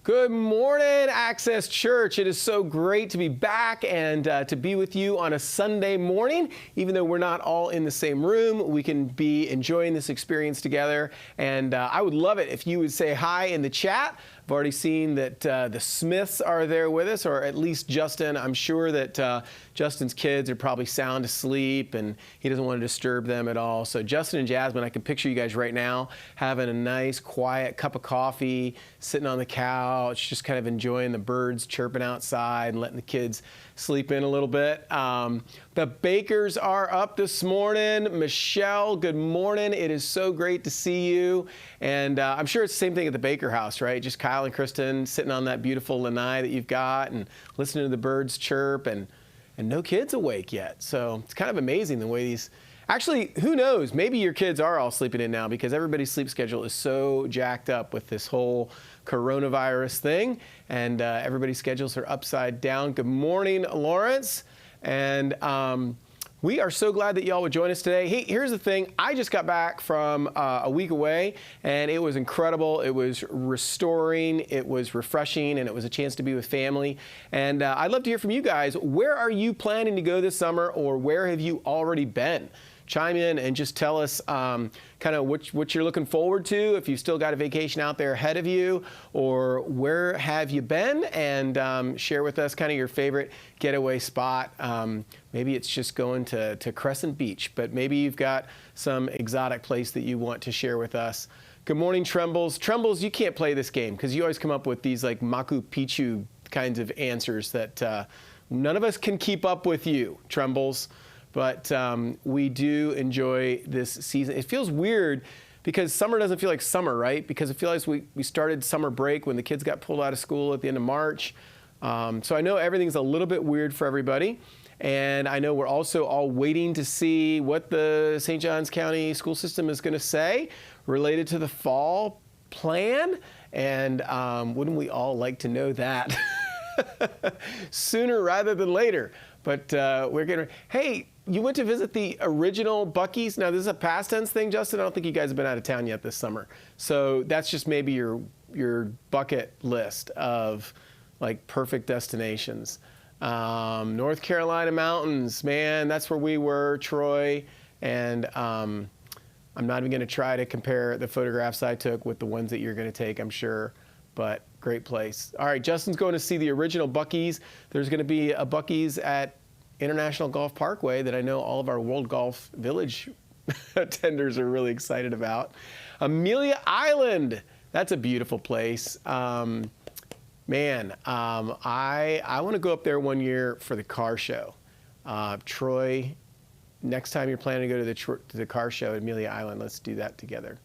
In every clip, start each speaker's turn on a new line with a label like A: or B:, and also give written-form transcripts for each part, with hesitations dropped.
A: Good morning, Access Church. It is so great to be back and to be with you on a Sunday morning. Even though we're not all in the same room, we can be enjoying this experience together. And I would love it if you would say hi in the chat. I've already seen that the Smiths are there with us, or at least Justin. I'm sure that Justin's kids are probably sound asleep and he doesn't want to disturb them at all. So Justin and Jasmine, I can picture you guys right now having a nice, quiet cup of coffee, sitting on the couch, just kind of enjoying the birds chirping outside and letting the kids sleep in a little bit. The Bakers are up this morning. Michelle, good morning. It is so great to see you. And I'm sure it's the same thing at the Baker house, right? Just Kyle and Kristen sitting on that beautiful lanai that you've got and listening to the birds chirp, and no kids awake yet. So it's kind of amazing the way these, actually, who knows? Maybe your kids are all sleeping in now because everybody's sleep schedule is so jacked up with this whole coronavirus thing, and everybody's schedules are upside down. Good morning, Lawrence. And we are so glad that y'all would join us today. Hey, here's the thing. I just got back from a week away, and it was incredible. It was restoring, it was refreshing, and it was a chance to be with family. And I'd love to hear from you guys. Where are you planning to go this summer, or where have you already been? Chime in and just tell us kind of what you're looking forward to, if you've still got a vacation out there ahead of you, or where have you been, and share with us kind of your favorite getaway spot. Maybe it's just going to Crescent Beach, but maybe you've got some exotic place that you want to share with us. Good morning, Trembles. Trembles, you can't play this game because you always come up with these like Machu Picchu kinds of answers that none of us can keep up with you, Trembles. But we do enjoy this season. It feels weird because summer doesn't feel like summer, right? Because it feels like we started summer break when the kids got pulled out of school at the end of March. So I know everything's a little bit weird for everybody. And I know we're also all waiting to see what the St. Johns County school system is going to say related to the fall plan. And wouldn't we all like to know that sooner rather than later? But we're going to, hey, you went to visit the original Buc-ee's. Now, this is a past tense thing, Justin. I don't think you guys have been out of town yet this summer. So that's just maybe your bucket list of like perfect destinations. North Carolina mountains, man, that's where we were, Troy. And I'm not even going to try to compare the photographs I took with the ones that you're going to take, I'm sure. But great place. All right, Justin's going to see the original Buc-ee's. There's going to be a Buc-ee's at International Golf Parkway that I know all of our World Golf Village attenders are really excited about. Amelia Island, that's a beautiful place. I want to go up there one year for the car show. Troy, next time you're planning to go to the car show at Amelia Island, let's do that together.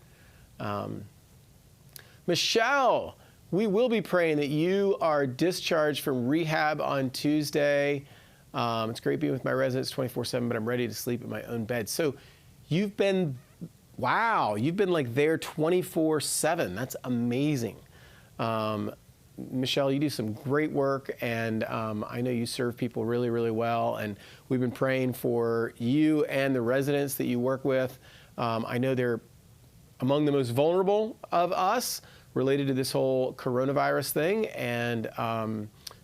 A: Michelle, we will be praying that you are discharged from rehab on Tuesday. It's great being with my residents 24/7, but I'm ready to sleep in my own bed. So you've been like there 24/7. That's amazing. Michelle, you do some great work, and I know you serve people really, really well. And we've been praying for you and the residents that you work with. I know they're among the most vulnerable of us related to this whole coronavirus thing. And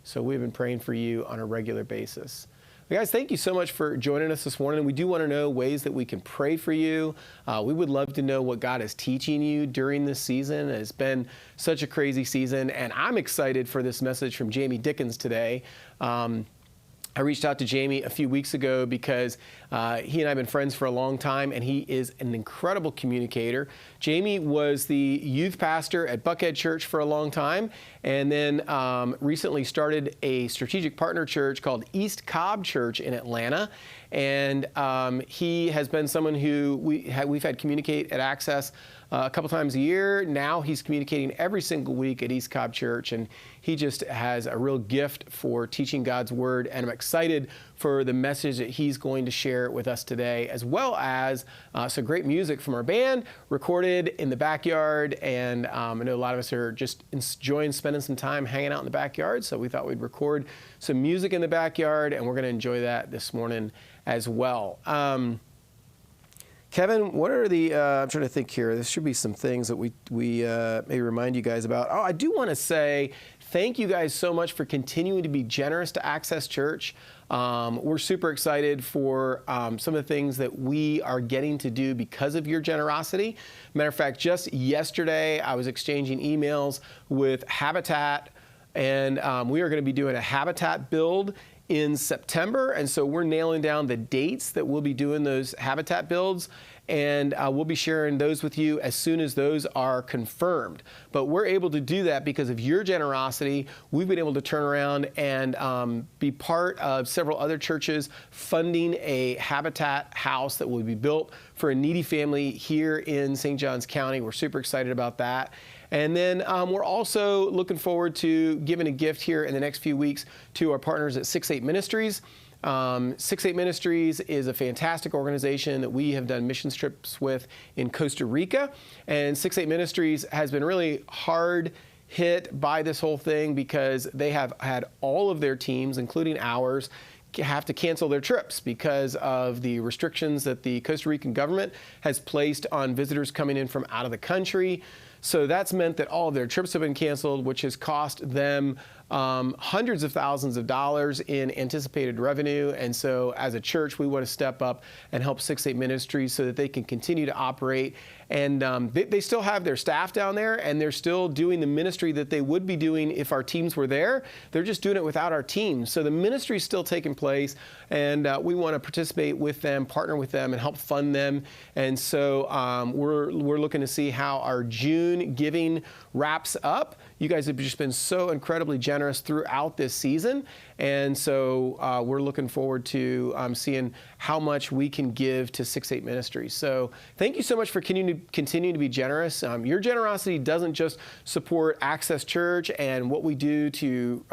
A: so we've been praying for you on a regular basis. But guys, thank you so much for joining us this morning. We do want to know ways that we can pray for you. We would love to know what God is teaching you during this season. It's been such a crazy season, and I'm excited for this message from Jamie Dickens today. I reached out to Jamie a few weeks ago because he and I have been friends for a long time, and he is an incredible communicator. Jamie was the youth pastor at Buckhead Church for a long time, and then recently started a strategic partner church called East Cobb Church in Atlanta. And he has been someone who we've had communicate at Access a couple times a year. Now he's communicating every single week at East Cobb Church, and he just has a real gift for teaching God's Word, and I'm excited for the message that he's going to share with us today, as well as some great music from our band recorded in the backyard. And I know a lot of us are just enjoying spending some time hanging out in the backyard, so we thought we'd record some music in the backyard, and we're going to enjoy that this morning as well. Kevin, what are the, I'm trying to think here. There should be some things that we may remind you guys about. Oh, I do want to say thank you guys so much for continuing to be generous to Access Church. We're super excited for some of the things that we are getting to do because of your generosity. Matter of fact, just yesterday, I was exchanging emails with Habitat, and we are going to be doing a Habitat build in September, and so we're nailing down the dates that we'll be doing those Habitat builds, and we'll be sharing those with you as soon as those are confirmed. But we're able to do that because of your generosity. We've been able to turn around and be part of several other churches funding a Habitat house that will be built for a needy family here in St. Johns County. We're super excited about that. And then we're also looking forward to giving a gift here in the next few weeks to our partners at 6-8 Ministries. 6-8 Ministries is a fantastic organization that we have done mission trips with in Costa Rica. And 6-8 Ministries has been really hard hit by this whole thing because they have had all of their teams, including ours, have to cancel their trips because of the restrictions that the Costa Rican government has placed on visitors coming in from out of the country. So that's meant that all of their trips have been canceled, which has cost them hundreds of thousands of dollars in anticipated revenue. And so as a church, we want to step up and help 6-8 Ministries so that they can continue to operate. And they still have their staff down there, and they're still doing the ministry that they would be doing if our teams were there. They're just doing it without our teams. So the ministry is still taking place, and we want to participate with them, partner with them, and help fund them. And so we're looking to see how our June giving wraps up. You guys have just been so incredibly generous throughout this season. And so we're looking forward to seeing how much we can give to 6-8 Ministries. So thank you so much for continuing to be generous. Your generosity doesn't just support Access Church and what we do to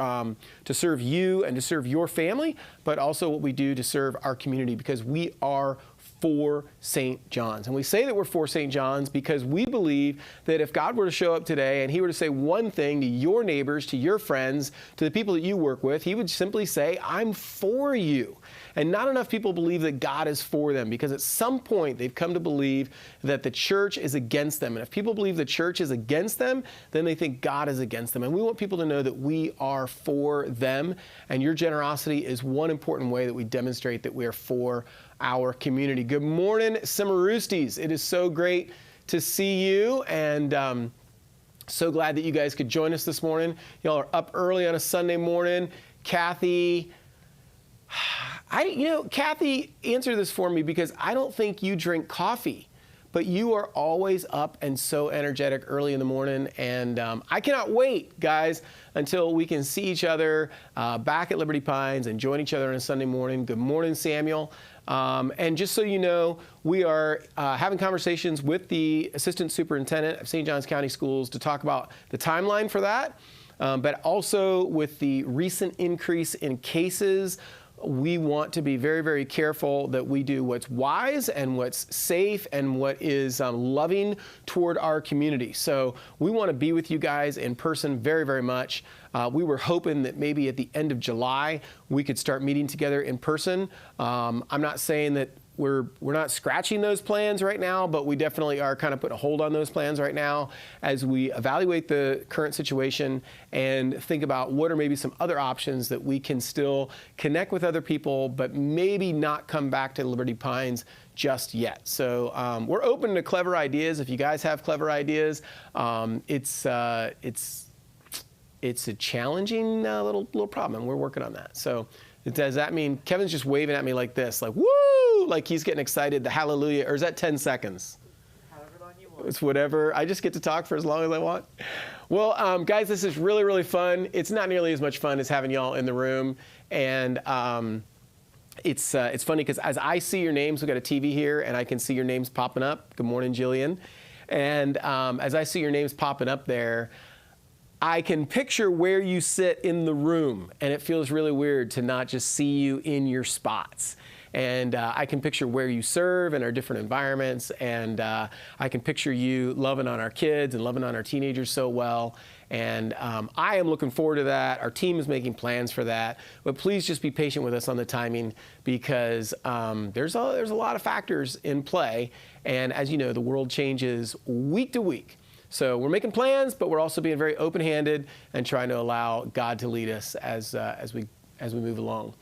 A: serve you and to serve your family, but also what we do to serve our community, because we are for St. John's. And we say that we're for St. John's because we believe that if God were to show up today and he were to say one thing to your neighbors, to your friends, to the people that you work with, he would simply say, I'm for you. And not enough people believe that God is for them, because at some point they've come to believe that the church is against them. And if people believe the church is against them, then they think God is against them. And we want people to know that we are for them. And your generosity is one important way that we demonstrate that we are for our community. Good morning, Cimarusties. It is so great to see you, and so glad that you guys could join us this morning. Y'all are up early on a Sunday morning. Kathy, Kathy, answer this for me, because I don't think you drink coffee, but you are always up and so energetic early in the morning. And I cannot wait, guys, until we can see each other back at Liberty Pines and join each other on a Sunday morning. Good morning, Samuel. And just so you know, we are having conversations with the Assistant Superintendent of St. Johns County Schools to talk about the timeline for that, but also with the recent increase in cases. We want to be very, very careful that we do what's wise and what's safe and what is loving toward our community. So we want to be with you guys in person very, very much. We were hoping that maybe at the end of July we could start meeting together in person. I'm not saying that we're not scratching those plans right now, but we definitely are kind of putting a hold on those plans right now as we evaluate the current situation and think about what are maybe some other options that we can still connect with other people, but maybe not come back to Liberty Pines just yet. So we're open to clever ideas. If you guys have clever ideas, it's a challenging little problem, and we're working on that. So does that mean Kevin's just waving at me like this, like woo? Like he's getting excited, the hallelujah, or is that 10 seconds?
B: However long you want.
A: It's whatever. I just get to talk for as long as I want. Well, guys, this is really, really fun. It's not nearly as much fun as having y'all in the room. And it's funny because as I see your names, we've got a TV here, and I can see your names popping up. Good morning, Jillian. And as I see your names popping up there, I can picture where you sit in the room, and it feels really weird to not just see you in your spots. And I can picture where you serve and our different environments. And I can picture you loving on our kids and loving on our teenagers so well. And I am looking forward to that. Our team is making plans for that. But please just be patient with us on the timing, because there's a lot of factors in play. And as you know, the world changes week to week. So we're making plans, but we're also being very open-handed and trying to allow God to lead us as we move along.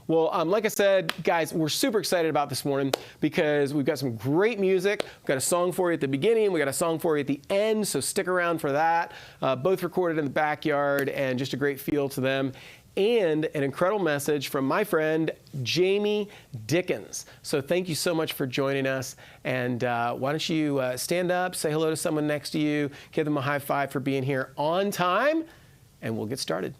A: Well, like I said, guys, we're super excited about this morning because we've got some great music. We've got a song for you at the beginning. We've got a song for you at the end, so stick around for that. Both recorded in the backyard, and just a great feel to them. And an incredible message from my friend, Jamie Dickens. So thank you so much for joining us. And why don't you stand up, say hello to someone next to you, give them a high five for being here on time, and we'll get started.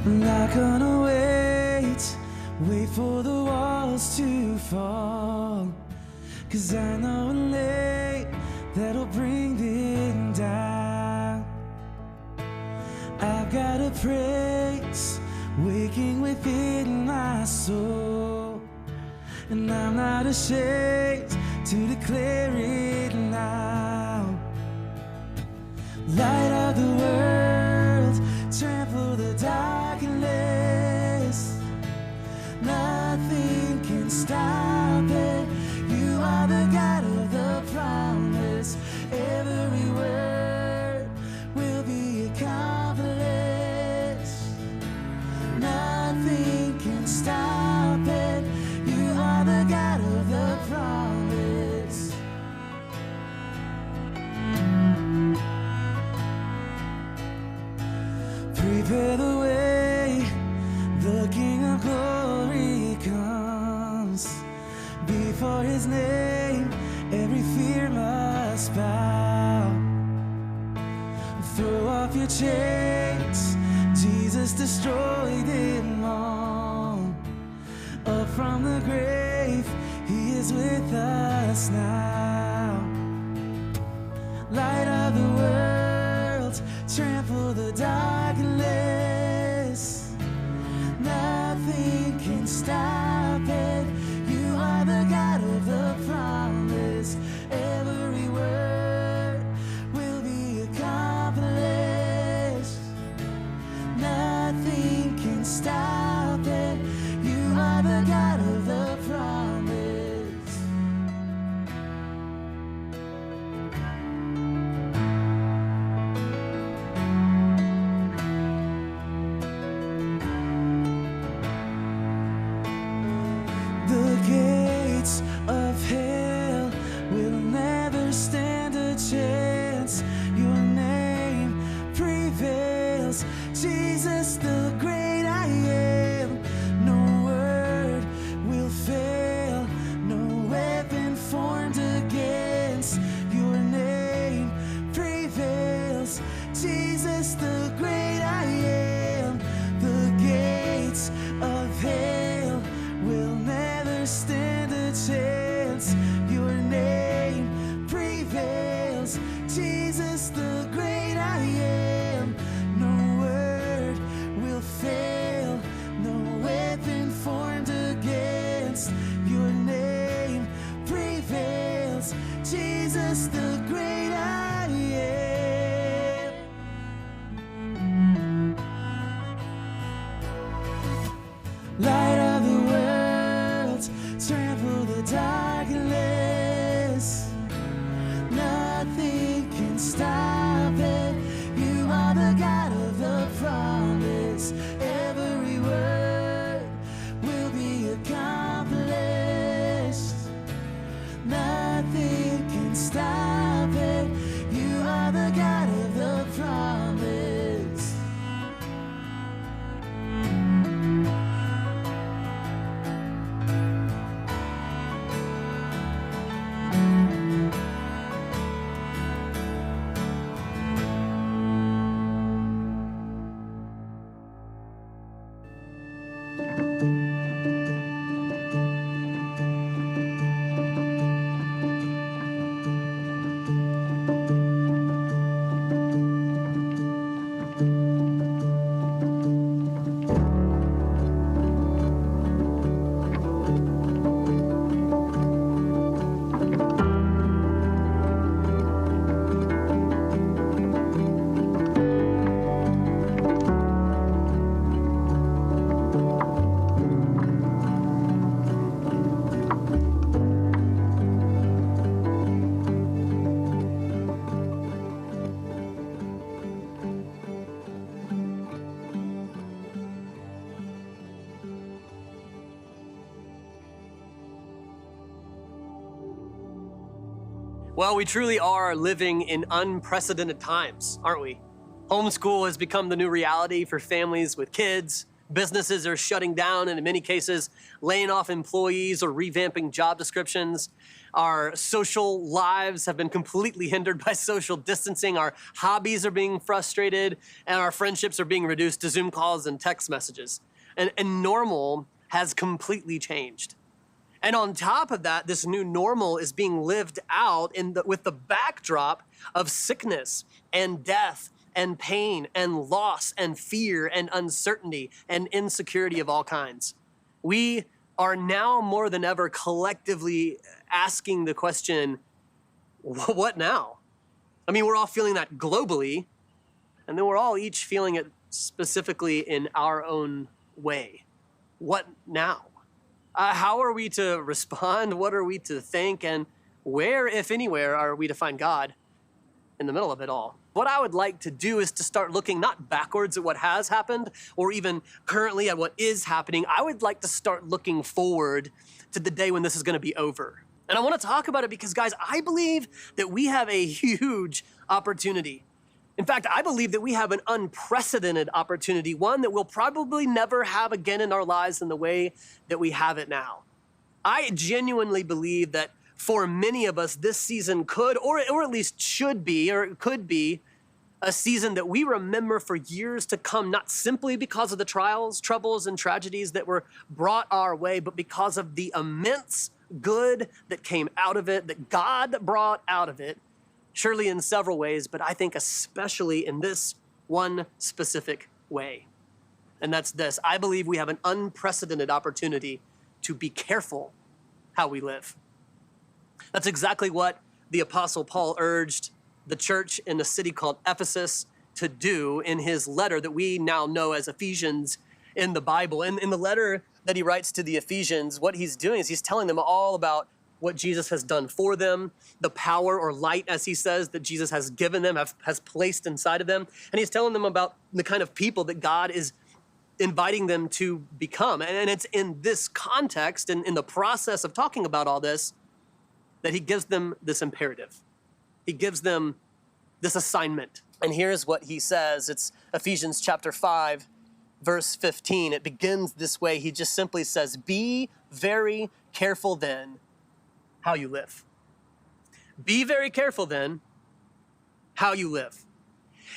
B: I'm not gonna wait for the walls to fall, 'cause I know a late that'll bring them down. I've got a praise waking within my soul, and I'm not ashamed to declare it now. Light of the world, trample the darkness. Nothing can stop it. You are the God of the promise. Every word will be accomplished. Nothing can stop it. You are the God of the promise. Prepare the way, the King of glory comes. Before his name, every fear must bow. Throw off your chains, Jesus destroyed them all. Up from the grave, he is with us now. Light of the world, trample the darkness. Nothing can stop it. You are the God of the promise. Every word will be accomplished. Nothing can stop it. You are the God of the promise. The gates of hell will never stand a chance. Your name prevails, Jesus the great I am. No word will fail, no weapon formed against your name prevails, Jesus the great I am. The gates of hell will never stand a chance. Your name prevails, Jesus the great I am. No word will fail, no weapon formed against your name prevails, Jesus the great I am.
C: Well, we truly are living in unprecedented times, aren't we? Homeschool has become the new reality for families with kids. Businesses are shutting down and in many cases laying off employees or revamping job descriptions. Our social lives have been completely hindered by social distancing. Our hobbies are being frustrated and our friendships are being reduced to Zoom calls and text messages. And normal has completely changed. And on top of that, this new normal is being lived out with the backdrop of sickness and death and pain and loss and fear and uncertainty and insecurity of all kinds. We are now more than ever collectively asking the question, what now? I mean, we're all feeling that globally, and then we're all each feeling it specifically in our own way. What now? How are we to respond? What are we to think? And where, if anywhere, are we to find God in the middle of it all? What I would like to do is to start looking not backwards at what has happened or even currently at what is happening. I would like to start looking forward to the day when this is going to be over. And I want to talk about it because, guys, I believe that we have a huge opportunity. In fact, I believe that we have an unprecedented opportunity, one that we'll probably never have again in our lives in the way that we have it now. I genuinely believe that for many of us, this season could, or at least should be, or it could be, a season that we remember for years to come, not simply because of the trials, troubles, and tragedies that were brought our way, but because of the immense good that came out of it, that God brought out of it, surely in several ways, but I think especially in this one specific way. And that's this. I believe we have an unprecedented opportunity to be careful how we live. That's exactly what the Apostle Paul urged the church in a city called Ephesus to do in his letter that we now know as Ephesians in the Bible. And in the letter that he writes to the Ephesians, what he's doing is he's telling them all about what Jesus has done for them, the power or light, as he says, that Jesus has given them, has placed inside of them. And he's telling them about the kind of people that God is inviting them to become. And it's in this context and in the process of talking about all this that he gives them this imperative. He gives them this assignment. And here's what he says. It's Ephesians chapter 5, verse 15. It begins this way. He just simply says, "Be very careful then how you live." Be very careful then how you live.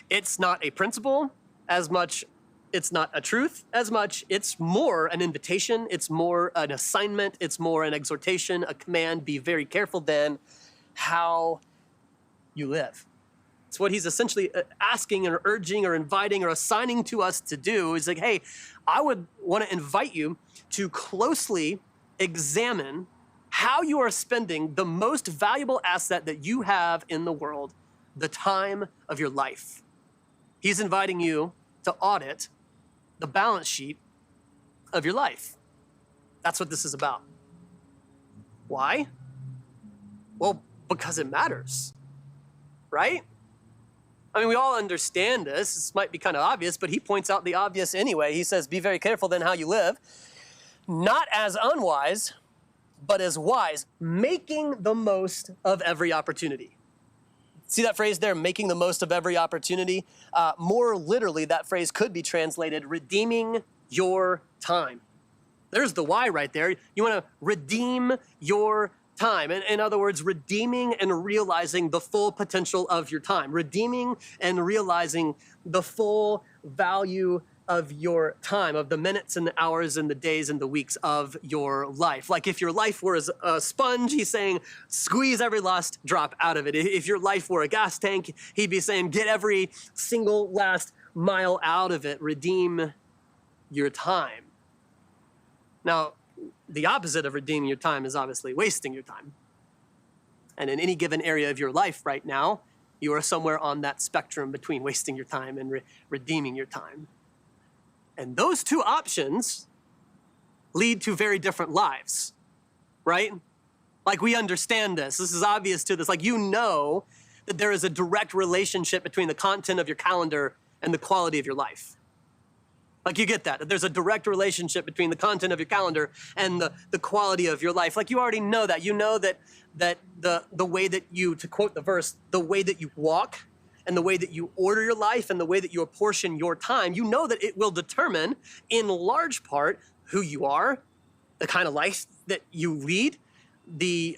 C: It's not a principle as much, it's not a truth as much, it's more an invitation, it's more an assignment, it's more an exhortation, a command. Be very careful then how you live. It's what he's essentially asking or urging or inviting or assigning to us to do. He's like, hey, I would want to invite you to closely examine how you are spending the most valuable asset that you have in the world, the time of your life. He's inviting you to audit the balance sheet of your life. That's what this is about. Why? Well, because it matters, right? I mean, we all understand this. This might be kind of obvious, but he points out the obvious anyway. He says, be very careful then how you live, not as unwise, but as wise, making the most of every opportunity. See that phrase there, making the most of every opportunity? More literally, that phrase could be translated, redeeming your time. There's the why right there. You want to redeem your time. In other words, redeeming and realizing the full potential of your time. Redeeming and realizing the full value of your time, of the minutes and the hours and the days and the weeks of your life. Like if your life were a sponge, he's saying, squeeze every last drop out of it. If your life were a gas tank, he'd be saying, get every single last mile out of it. Redeem your time. Now, the opposite of redeeming your time is obviously wasting your time. And in any given area of your life right now, you are somewhere on that spectrum between wasting your time and redeeming your time. And those two options lead to very different lives, right? Like we understand this. This is obvious to this. Like you know that there is a direct relationship between the content of your calendar and the quality of your life. Like you get that there's a direct relationship between the content of your calendar and the quality of your life. Like you already know that. You know that the way that you, to quote the verse, the way that you walk and the way that you order your life and the way that you apportion your time, you know that it will determine in large part who you are, the kind of life that you lead, the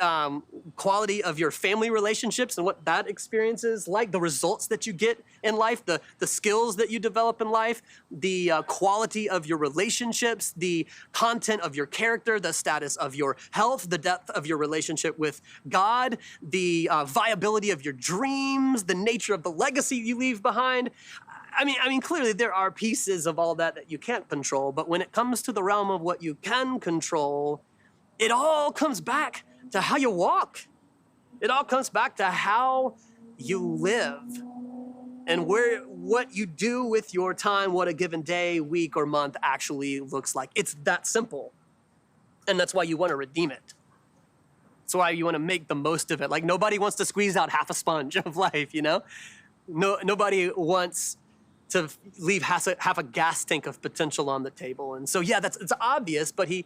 C: quality of your family relationships and what that experience is like, the results that you get in life, the skills that you develop in life, the quality of your relationships, the content of your character, the status of your health, the depth of your relationship with God, the viability of your dreams, the nature of the legacy you leave behind. I mean, clearly there are pieces of all that you can't control, but when it comes to the realm of what you can control, it all comes back to how you walk. It all comes back to how you live and what you do with your time, what a given day, week, or month actually looks like. It's that simple. And that's why you want to redeem it. That's why you want to make the most of it. Like nobody wants to squeeze out half a sponge of life, you know? Nobody wants to leave half a gas tank of potential on the table. And so, yeah, it's obvious, but he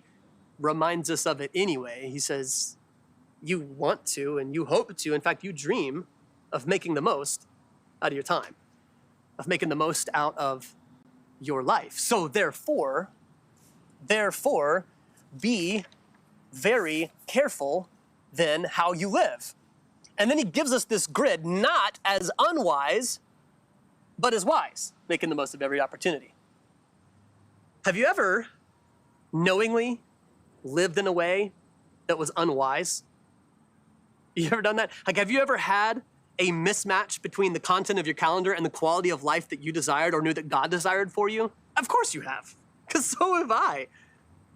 C: reminds us of it anyway. He says, you want to and you hope to, in fact, you dream of making the most out of your time, of making the most out of your life. So therefore, be very careful then how you live. And then he gives us this grid, not as unwise, but as wise, making the most of every opportunity. Have you ever knowingly lived in a way that was unwise? You ever done that? Like, have you ever had a mismatch between the content of your calendar and the quality of life that you desired or knew that God desired for you? Of course you have, because so have I.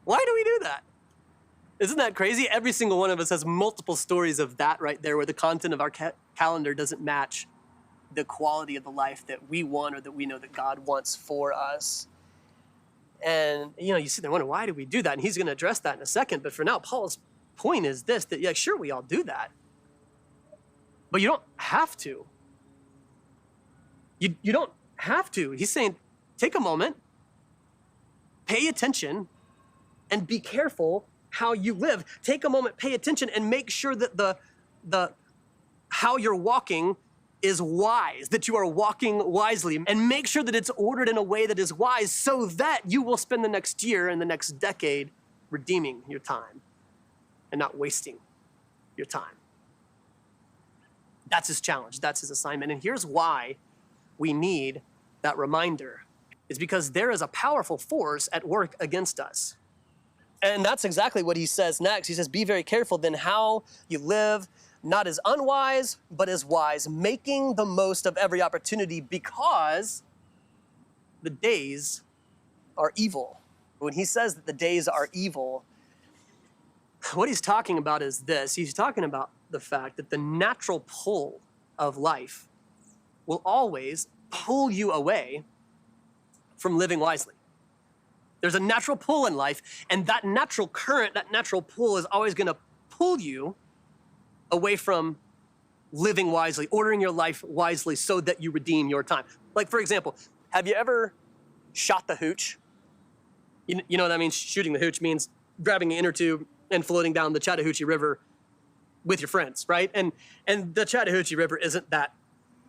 C: Why do we do that? Isn't that crazy? Every single one of us has multiple stories of that right there, where the content of our calendar doesn't match the quality of the life that we want or that we know that God wants for us. And, you sit there and wonder, why do we do that? And he's going to address that in a second. But for now, Paul's point is this, that, yeah, sure, we all do that. But you don't have to. You don't have to. He's saying, take a moment, pay attention, and be careful how you live. Take a moment, pay attention, and make sure that the how you're walking is wise, that you are walking wisely, and make sure that it's ordered in a way that is wise so that you will spend the next year and the next decade redeeming your time and not wasting your time. That's his challenge. That's his assignment. And here's why we need that reminder. It's because there is a powerful force at work against us. And that's exactly what he says next. He says, be very careful then how you live, not as unwise, but as wise, making the most of every opportunity because the days are evil. When he says that the days are evil, what he's talking about is this. He's talking about the fact that the natural pull of life will always pull you away from living wisely. There's a natural pull in life, and that natural current, that natural pull is always going to pull you away from living wisely, ordering your life wisely so that you redeem your time. Like, for example, have you ever shot the hooch? You know what that means? Shooting the hooch means grabbing an inner tube and floating down the Chattahoochee River with your friends, right? And the Chattahoochee River isn't that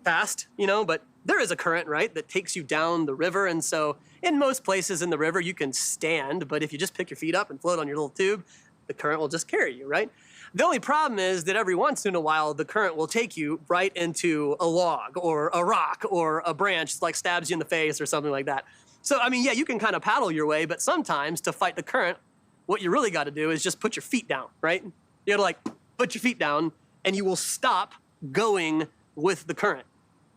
C: fast, but there is a current, right, that takes you down the river. And so in most places in the river, you can stand, but if you just pick your feet up and float on your little tube, the current will just carry you, right? The only problem is that every once in a while, the current will take you right into a log or a rock or a branch, like stabs you in the face or something like that. So, yeah, you can kind of paddle your way, but sometimes to fight the current, what you really got to do is just put your feet down, right? You got to put your feet down and you will stop going with the current.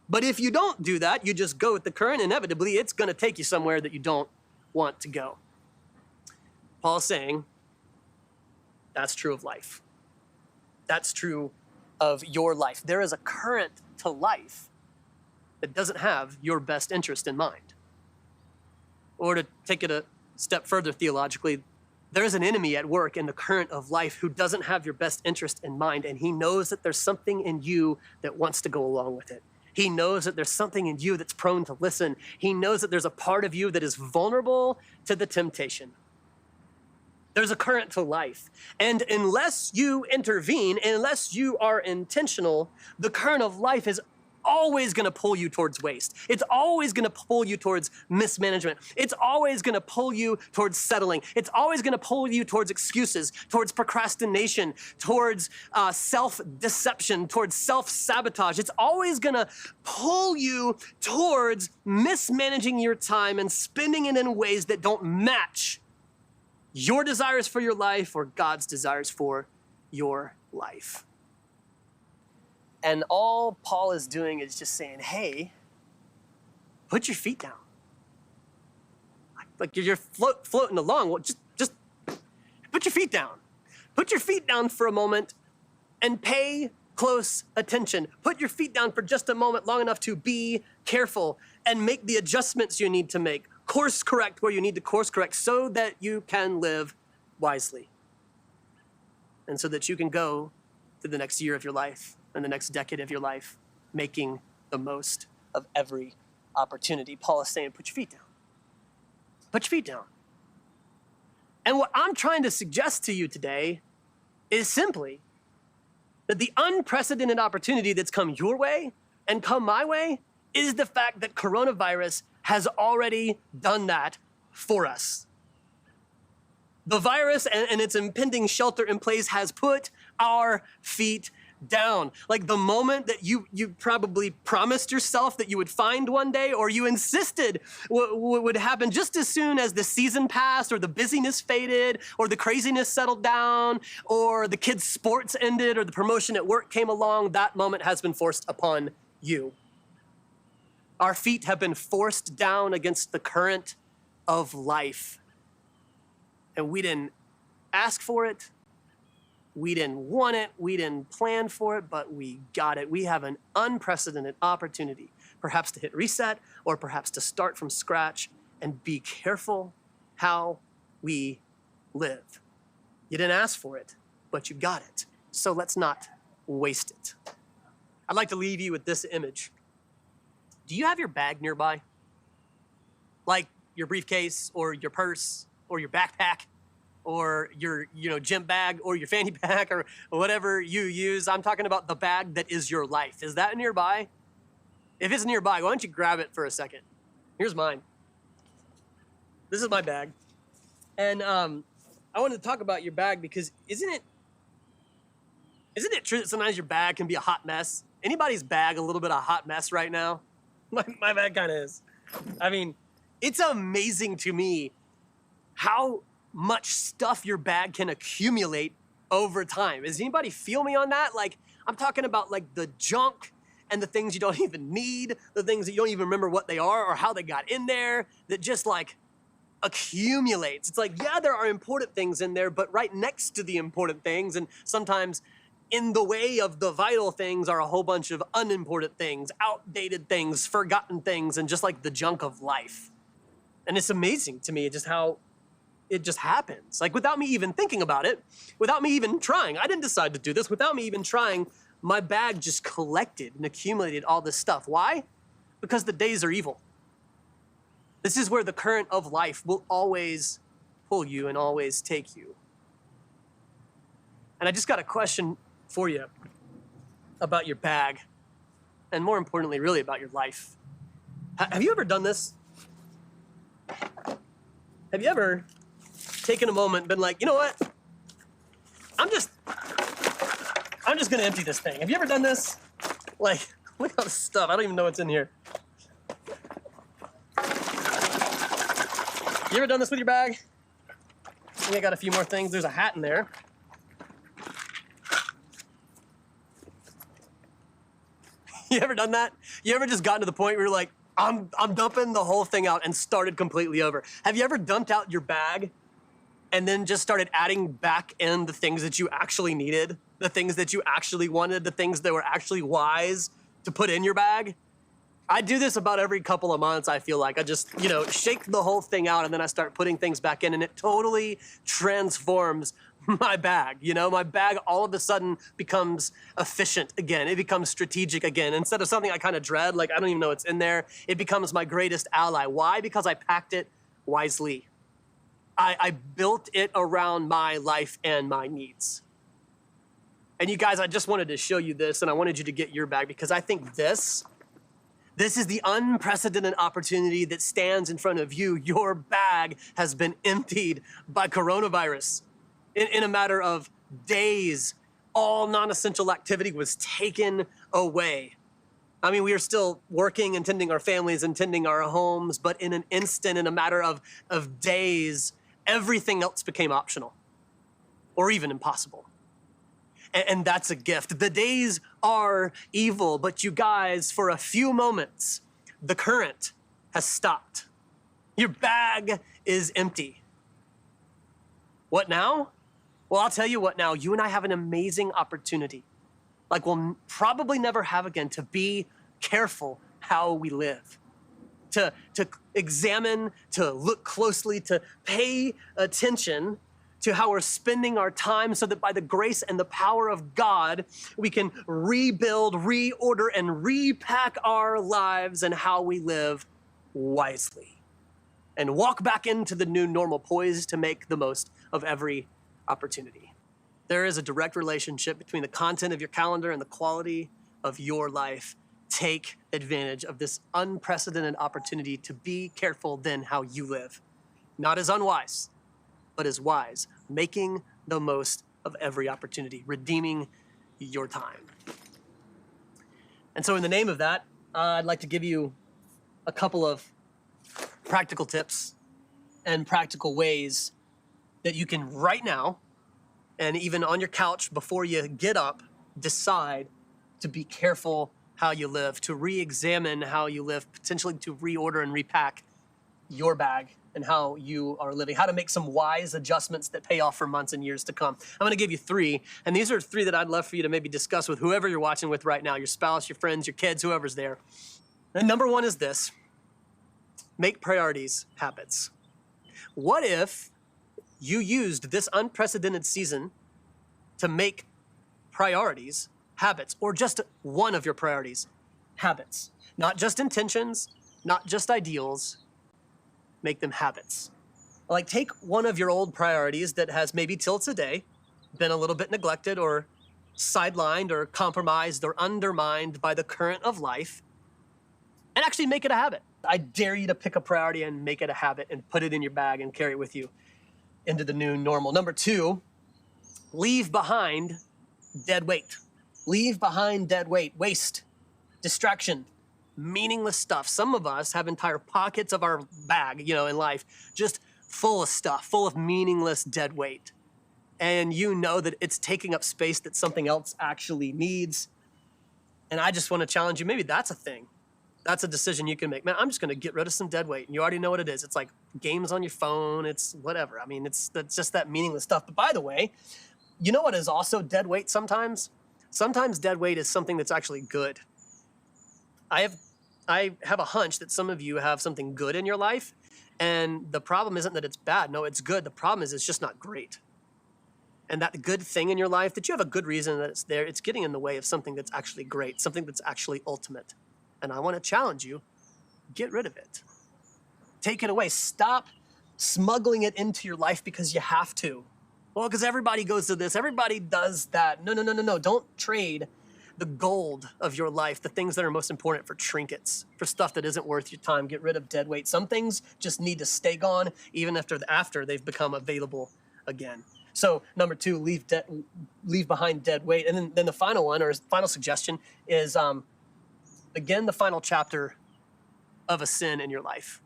C: But if you don't do that, you just go with the current, inevitably it's going to take you somewhere that you don't want to go. Paul's saying that's true of life. That's true of your life. There is a current to life that doesn't have your best interest in mind. Or to take it a step further theologically, there is an enemy at work in the current of life who doesn't have your best interest in mind, and he knows that there's something in you that wants to go along with it. He knows that there's something in you that's prone to listen. He knows that there's a part of you that is vulnerable to the temptation. There's a current to life. And unless you intervene, unless you are intentional, the current of life is always going to pull you towards waste. It's always going to pull you towards mismanagement. It's always going to pull you towards settling. It's always going to pull you towards excuses, towards procrastination, towards self-deception, towards self-sabotage. It's always going to pull you towards mismanaging your time and spending it in ways that don't match your desires for your life or God's desires for your life. And all Paul is doing is just saying, hey, put your feet down. Like you're floating along. Well, just put your feet down. Put your feet down for a moment and pay close attention. Put your feet down for just a moment, long enough to be careful and make the adjustments you need to make. Course correct where you need to course correct so that you can live wisely. And so that you can go to the next year of your life and the next decade of your life, making the most of every opportunity. Paul is saying, put your feet down. Put your feet down. And what I'm trying to suggest to you today is simply that the unprecedented opportunity that's come your way and come my way is the fact that coronavirus has already done that for us. The virus and its impending shelter in place has put our feet down. Like the moment that you probably promised yourself that you would find one day, or you insisted would happen just as soon as the season passed, or the busyness faded, or the craziness settled down, or the kids' sports ended, or the promotion at work came along, that moment has been forced upon you. Our feet have been forced down against the current of life. And we didn't ask for it. We didn't want it, we didn't plan for it, but we got it. We have an unprecedented opportunity, perhaps to hit reset, or perhaps to start from scratch and be careful how we live. You didn't ask for it, but you got it. So let's not waste it. I'd like to leave you with this image. Do you have your bag nearby? Like your briefcase, or your purse, or your backpack, or your gym bag, or your fanny pack, or whatever you use. I'm talking about the bag that is your life. Is that nearby? If it's nearby, why don't you grab it for a second? Here's mine. This is my bag. And I wanted to talk about your bag because isn't it true that sometimes your bag can be a hot mess? Anybody's bag a little bit of a hot mess right now? My bag kind of is. I mean, it's amazing to me how much stuff your bag can accumulate over time. Does anybody feel me on that? Like, I'm talking about like the junk and the things you don't even need, the things that you don't even remember what they are or how they got in there, that just like accumulates. It's like, yeah, there are important things in there, but right next to the important things, and sometimes in the way of the vital things, are a whole bunch of unimportant things, outdated things, forgotten things, and just like the junk of life. And it's amazing to me just how it just happens. Like without me even thinking about it, without me even trying. I didn't decide to do this. Without me even trying, my bag just collected and accumulated all this stuff. Why? Because the days are evil. This is where the current of life will always pull you and always take you. And I just got a question for you about your bag, and more importantly, really about your life. Have you ever done this? Have you ever taken a moment and been like, you know what? I'm just gonna empty this thing. Have you ever done this? Like, look at all this stuff. I don't even know what's in here. You ever done this with your bag? I think I got a few more things. There's a hat in there. You ever done that? You ever just gotten to the point where you're like, I'm dumping the whole thing out and started completely over? Have you ever dumped out your bag and then just started adding back in the things that you actually needed, the things that you actually wanted, the things that were actually wise to put in your bag? I do this about every couple of months, I feel like. I just, shake the whole thing out, and then I start putting things back in, and it totally transforms my bag. You know, my bag all of a sudden becomes efficient again. It becomes strategic again. Instead of something I kind of dread, like I don't even know what's in there, it becomes my greatest ally. Why? Because I packed it wisely. I built it around my life and my needs. And you guys, I just wanted to show you this, and I wanted you to get your bag because I think this is the unprecedented opportunity that stands in front of you. Your bag has been emptied by coronavirus. In a matter of days, all non-essential activity was taken away. I mean, we are still working and tending our families and tending our homes, but in an instant, in a matter of days, everything else became optional or even impossible. And that's a gift. The days are evil, but you guys, for a few moments, the current has stopped. Your bag is empty. What now? Well, I'll tell you what now. You and I have an amazing opportunity, like we'll probably never have again, to be careful how we live, to examine, to look closely, to pay attention to how we're spending our time so that by the grace and the power of God, we can rebuild, reorder, and repack our lives and how we live wisely and walk back into the new normal poised to make the most of every opportunity. There is a direct relationship between the content of your calendar and the quality of your life. Take advantage of this unprecedented opportunity to be careful then how you live, not as unwise, but as wise, making the most of every opportunity, redeeming your time. And so in the name of that, I'd like to give you a couple of practical tips and practical ways that you can right now, and even on your couch before you get up, decide to be careful how you live, to re-examine how you live, potentially to reorder and repack your bag and how you are living, how to make some wise adjustments that pay off for months and years to come. I'm gonna give you 3, and these are 3 that I'd love for you to maybe discuss with whoever you're watching with right now, your spouse, your friends, your kids, whoever's there. And number 1 is this: make priorities habits. What if you used this unprecedented season to make priorities habits, or just one of your priorities habits? Not just intentions, not just ideals, make them habits. Like, take one of your old priorities that has maybe till today been a little bit neglected or sidelined or compromised or undermined by the current of life, and actually make it a habit. I dare you to pick a priority and make it a habit and put it in your bag and carry it with you into the new normal. Number 2, leave behind dead weight. Leave behind dead weight, waste, distraction, meaningless stuff. Some of us have entire pockets of our bag, in life, just full of stuff, full of meaningless dead weight. And you know that it's taking up space that something else actually needs. And I just want to challenge you, maybe that's a thing. That's a decision you can make. Man, I'm just going to get rid of some dead weight. And you already know what it is. It's like games on your phone. It's whatever. I mean, that's just that meaningless stuff. But by the way, you know what is also dead weight sometimes? Sometimes dead weight is something that's actually good. I have a hunch that some of you have something good in your life, and the problem isn't that it's bad. No, it's good. The problem is it's just not great. And that good thing in your life, that you have a good reason that it's there, it's getting in the way of something that's actually great, something that's actually ultimate. And I want to challenge you, get rid of it. Take it away. Stop smuggling it into your life because you have to. Well, because everybody goes to this, everybody does that. No. Don't trade the gold of your life, the things that are most important, for trinkets, for stuff that isn't worth your time. Get rid of dead weight. Some things just need to stay gone even after they've become available again. So number 2, leave behind dead weight. And then the final one, or final suggestion, is begin the final chapter of a sin in your life.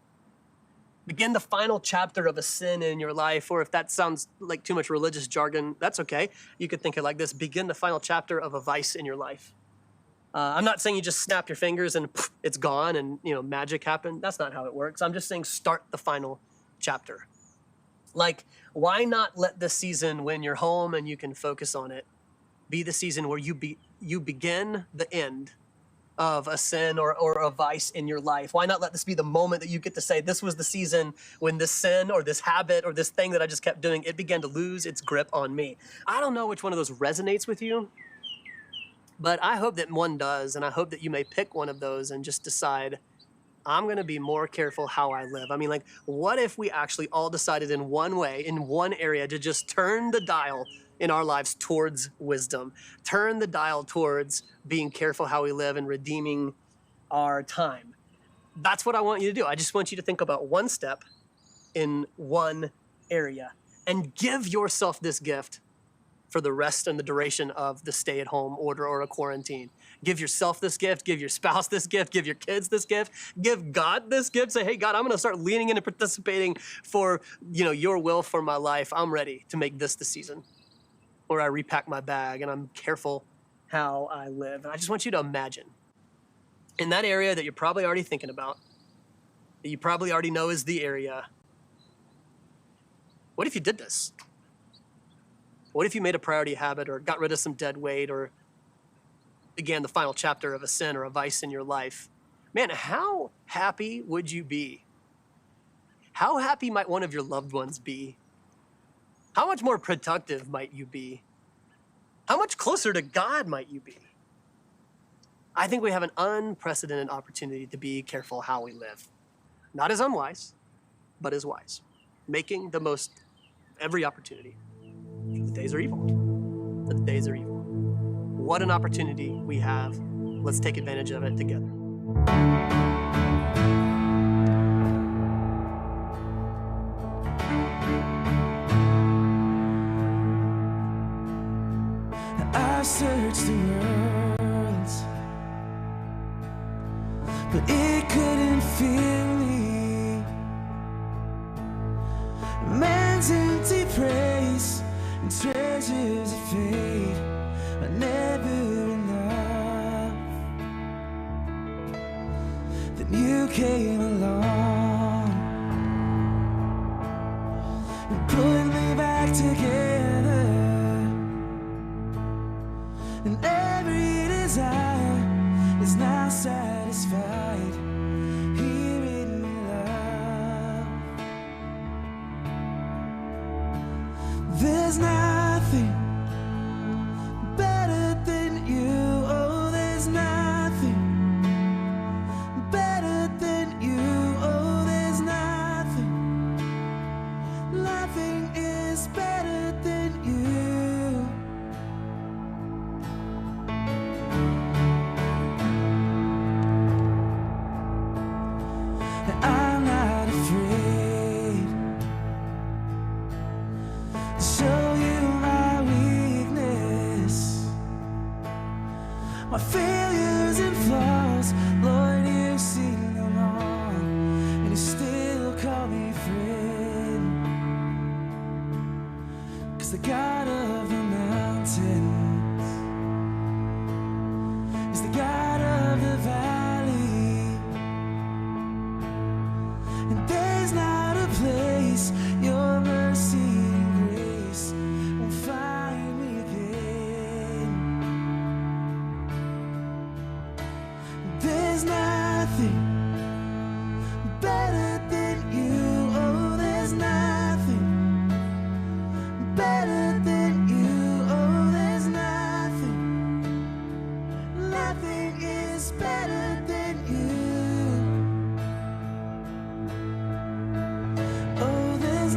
C: Begin the final chapter of a sin in your life, or if that sounds like too much religious jargon, that's okay. You could think it like this: begin the final chapter of a vice in your life. I'm not saying you just snap your fingers and it's gone and magic happened. That's not how it works. I'm just saying start the final chapter. Like, why not let this season, when you're home and you can focus on it, be the season where you begin the end of a sin or a vice in your life? Why not let this be the moment that you get to say, this was the season when this sin or this habit or this thing that I just kept doing, it began to lose its grip on me? I don't know which one of those resonates with you, but I hope that one does, and I hope that you may pick one of those and just decide, I'm going to be more careful how I live. I mean, like, what if we actually all decided in one way, in one area, to just turn the dial in our lives towards wisdom, turn the dial towards being careful how we live and redeeming our time? That's what I want you to do. I just want you to think about one step in one area and give yourself this gift for the rest and the duration of the stay-at-home order or a quarantine. Give yourself this gift, give your spouse this gift, give your kids this gift, give God this gift. Say, hey, God, I'm gonna start leaning in and participating for your will for my life. I'm ready to make this the season where I repack my bag and I'm careful how I live. And I just want you to imagine in that area that you're probably already thinking about, that you probably already know is the area, what if you did this? What if you made a priority habit or got rid of some dead weight or began the final chapter of a sin or a vice in your life? Man, how happy would you be? How happy might one of your loved ones be? How much more productive might you be? How much closer to God might you be? I think we have an unprecedented opportunity to be careful how we live. Not as unwise, but as wise. Making the most of every opportunity. The days are evil. The days are evil. What an opportunity we have. Let's take advantage of it together.
B: I've searched the world, but it couldn't fill me. Man's empty praise and treasures of fate are never enough. Then you came along and put me back together, and every desire is now satisfied here in love. There's nothing better than you. Oh, there's nothing better than you. Oh, there's nothing. Nothing is better than you. I'm not afraid to show you my weakness, my failures and flaws. Lord, you've seen them all, and you still call me friend. 'Cause the God of the mountains is the God of the valley, and there's not a place your mercy and grace won't find me again. There's nothing better than you. Oh, there's nothing better than you. Oh, there's nothing. Nothing is better than you. Oh, there's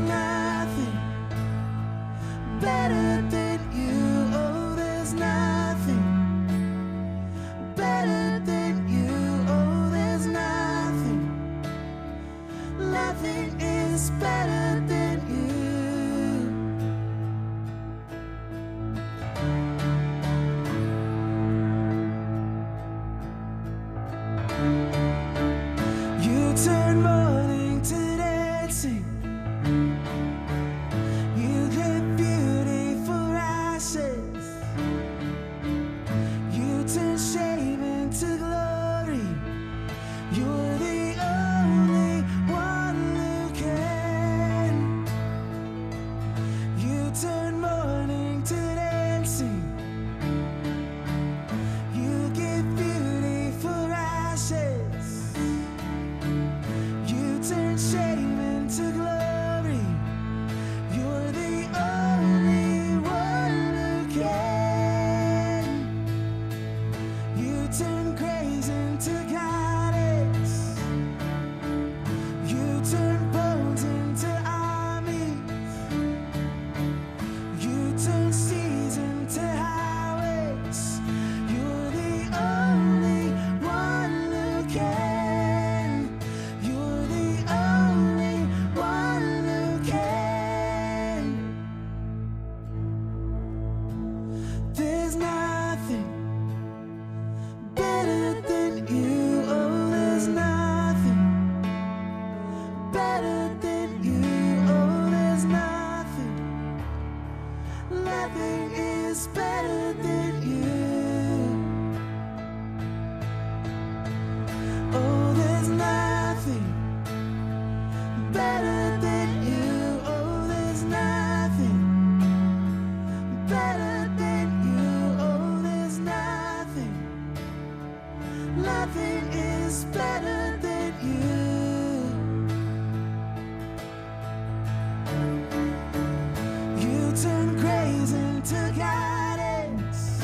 B: into guidance.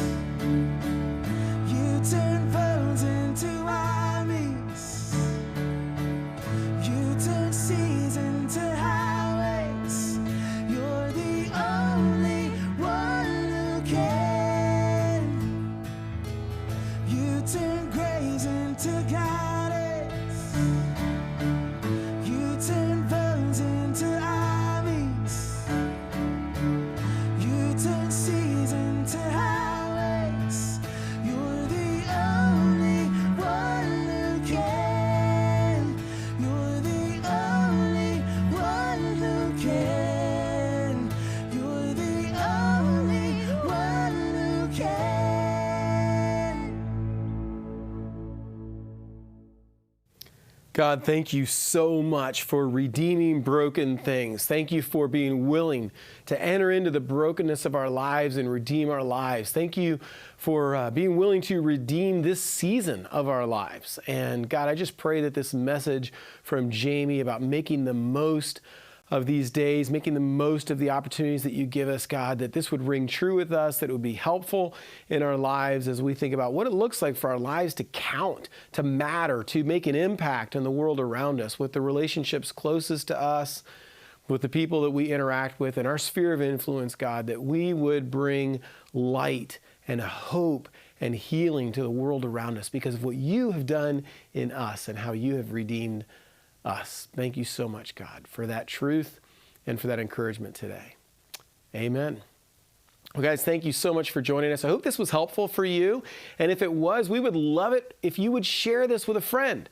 B: You turn foes into armies. You turn seas into highways. You're the only one who can. You turn graves into gardens. You turn foes into armies. You turn seas into highways. You're the only one who can. You're the only one who can. You're the only one who can.
A: God, thank you so much for redeeming broken things. Thank you for being willing to enter into the brokenness of our lives and redeem our lives. Thank you for being willing to redeem this season of our lives. And God, I just pray that this message from Jamie about making the most of these days, making the most of the opportunities that you give us, God, that this would ring true with us, that it would be helpful in our lives as we think about what it looks like for our lives to count, to matter, to make an impact in the world around us, with the relationships closest to us, with the people that we interact with in our sphere of influence, God, that we would bring light and hope and healing to the world around us because of what you have done in us and how you have redeemed us. Thank you so much, God, for that truth and for that encouragement today. Amen. Well, guys, thank you so much for joining us. I hope this was helpful for you. And if it was, we would love it if you would share this with a friend.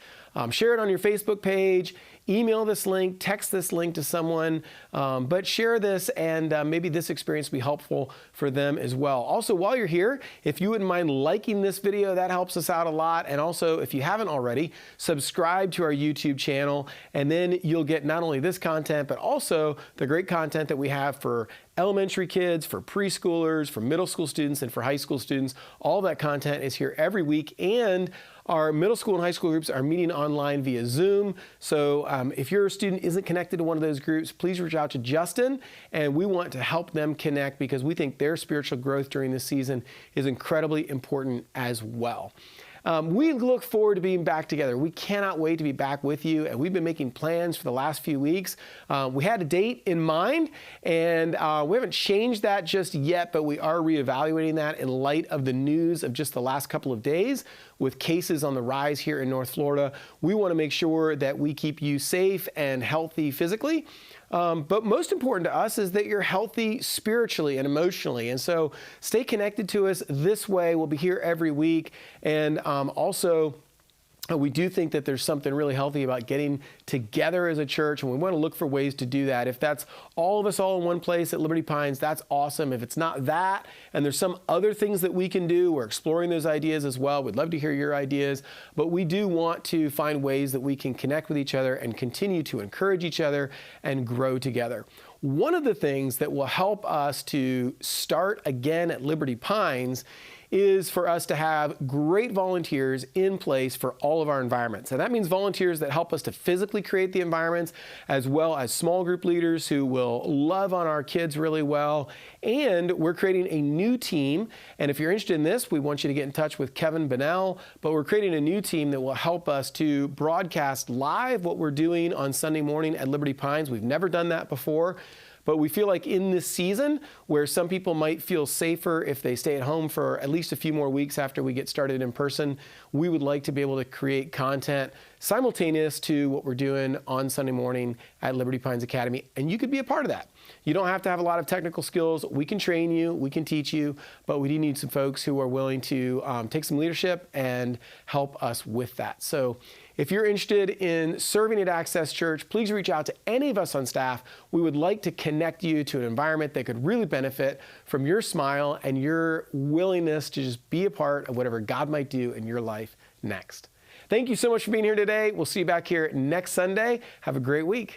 A: Share it on your Facebook page, email this link, text this link to someone, but share this and maybe this experience will be helpful for them as well. Also, while you're here, if you wouldn't mind liking this video, that helps us out a lot. And also, if you haven't already, subscribe to our YouTube channel, and then you'll get not only this content, but also the great content that we have for elementary kids, for preschoolers, for middle school students, and for high school students. All that content is here every week, and our middle school and high school groups are meeting online via Zoom. So if your student isn't connected to one of those groups, please reach out to Justin, and we want to help them connect because we think their spiritual growth during this season is incredibly important as well. We look forward to being back together. We cannot wait to be back with you, and we've been making plans for the last few weeks. We had a date in mind, and we haven't changed that just yet, but we are reevaluating that in light of the news of just the last couple of days with cases on the rise here in North Florida. We want to make sure that we keep you safe and healthy physically. But most important to us is that you're healthy spiritually and emotionally. And so stay connected to us this way. We'll be here every week. And also, we do think that there's something really healthy about getting together as a church, and we want to look for ways to do that. If that's all of us all in one place at Liberty Pines, that's awesome. If it's not that, and there's some other things that we can do, we're exploring those ideas as well. We'd love to hear your ideas, but we do want to find ways that we can connect with each other and continue to encourage each other and grow together. One of the things that will help us to start again at Liberty Pines is for us to have great volunteers in place for all of our environments. And that means volunteers that help us to physically create the environments, as well as small group leaders who will love on our kids really well. And we're creating a new team. And if you're interested in this, we want you to get in touch with Kevin Bonnell. But we're creating a new team that will help us to broadcast live what we're doing on Sunday morning at Liberty Pines. We've never done that before. But we feel like in this season, where some people might feel safer if they stay at home for at least a few more weeks after we get started in person, we would like to be able to create content simultaneous to what we're doing on Sunday morning at Liberty Pines Academy. And you could be a part of that. You don't have to have a lot of technical skills. We can train you, we can teach you, but we do need some folks who are willing to take some leadership and help us with that. So if you're interested in serving at Access Church, please reach out to any of us on staff. We would like to connect you to an environment that could really benefit from your smile and your willingness to just be a part of whatever God might do in your life next. Thank you so much for being here today. We'll see you back here next Sunday. Have a great week.